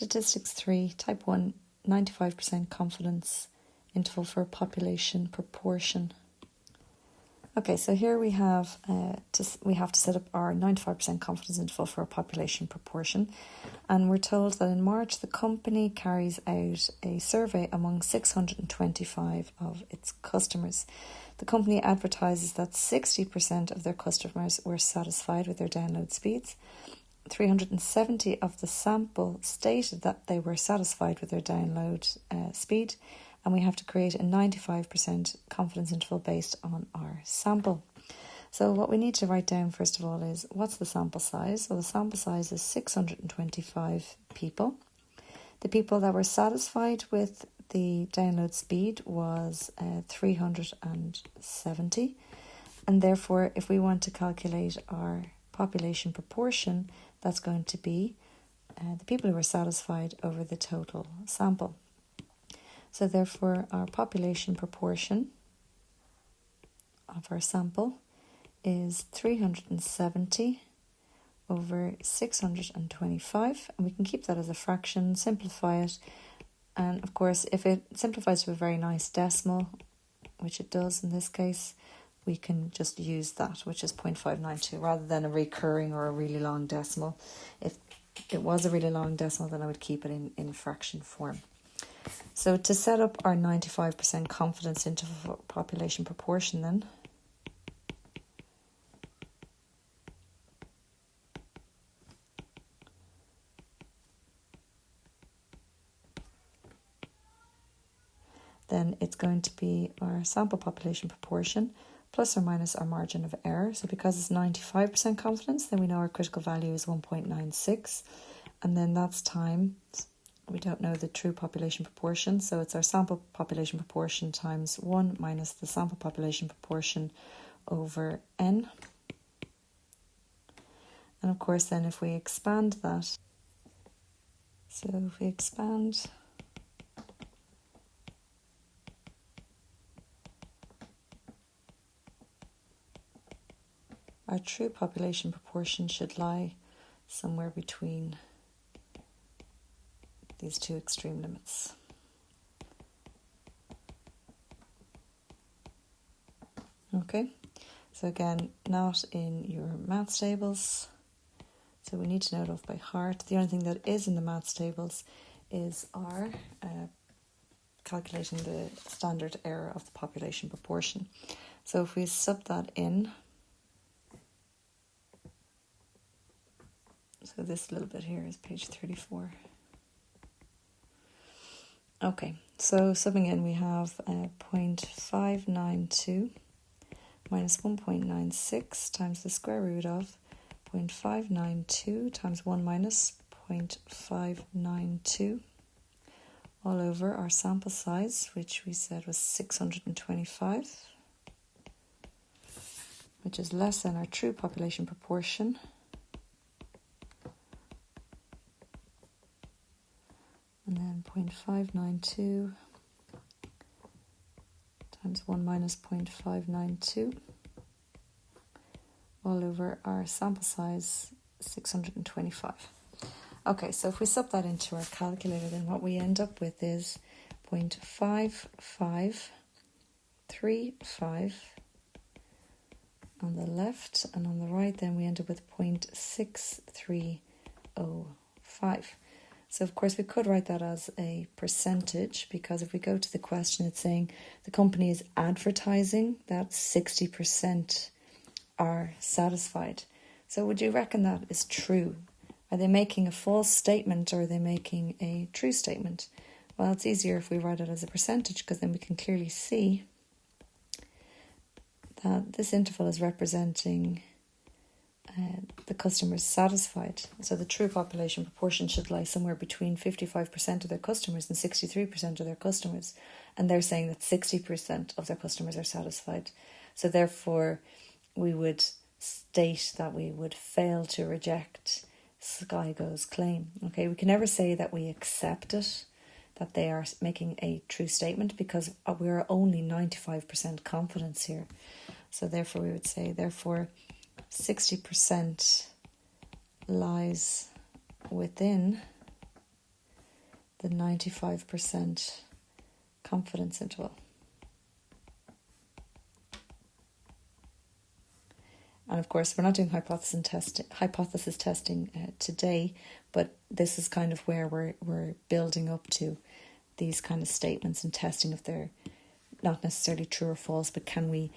Statistics 3, type 1, 95% confidence interval for population proportion. Okay, so here we have to set up our 95% confidence interval for a population proportion, and we're told that in March the company carries out a survey among 625 of its customers. The company advertises that 60% of their customers were satisfied with their download speeds. 370 of the sample stated that they were satisfied with their download speed, and we have to create a 95% confidence interval based on our sample. So what we need to write down first of all is, what's the sample size? So the sample size is 625 people. The people that were satisfied with the download speed was 370, and therefore if we want to calculate our population proportion, that's going to be the people who were satisfied over the total sample. So therefore our population proportion of our sample is 370 over 625, and we can keep that as a fraction, simplify it, and of course if it simplifies to a very nice decimal, which it does in this case, we can just use that, which is 0.592, rather than a recurring or a really long decimal. If it was a really long decimal, then I would keep it in fraction form. So to set up our 95% confidence interval for population proportion then it's going to be our sample population proportion plus or minus our margin of error. So because it's 95% confidence, then we know our critical value is 1.96, and then that's times, we don't know the true population proportion, so it's our sample population proportion times 1 minus the sample population proportion over n. And of course then if we expand that, so if we expand our true population proportion should lie somewhere between these two extreme limits. Okay, so again, not in your maths tables, so we need to know it off by heart. The only thing that is in the maths tables is our calculating the standard error of the population proportion. So if we sub that in, so this little bit here is page 34. Okay, so subbing in we have 0.592 minus 1.96 times the square root of 0.592 times 1 minus 0.592 all over our sample size, which we said was 625, which is less than our true population proportion. And then 0.592 times 1 minus 0.592 all over our sample size, 625. Okay, so if we sub that into our calculator, then what we end up with is 0.5535 on the left, and on the right then we end up with 0.6305. So of course we could write that as a percentage, because if we go to the question, it's saying the company is advertising that 60% are satisfied. So would you reckon that is true? Are they making a false statement, or are they making a true statement? Well, it's easier if we write it as a percentage, because then we can clearly see that this interval is representing the customers satisfied. So the true population proportion should lie somewhere between 55% of their customers and 63% of their customers. And they're saying that 60% of their customers are satisfied. So therefore, we would state that we would fail to reject Skygo's claim. Okay, we can never say that we accept it, that they are making a true statement, because we're only 95% confidence here. So therefore, we would say, therefore, 60% lies within the 95% confidence interval. And of course, we're not doing hypothesis testing today, but this is kind of where we're building up to these kind of statements and testing if they're not necessarily true or false, but can we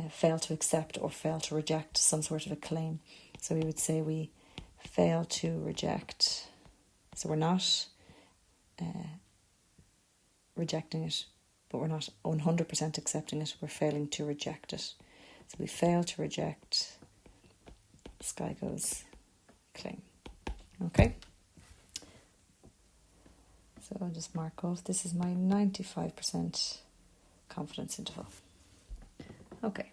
fail to accept or fail to reject some sort of a claim. So we would say we fail to reject. So we're not rejecting it, but we're not 100% accepting it. We're failing to reject it. So we fail to reject SKYGO's claim. Okay. So I'll just mark off. This is my 95% confidence interval. Okay.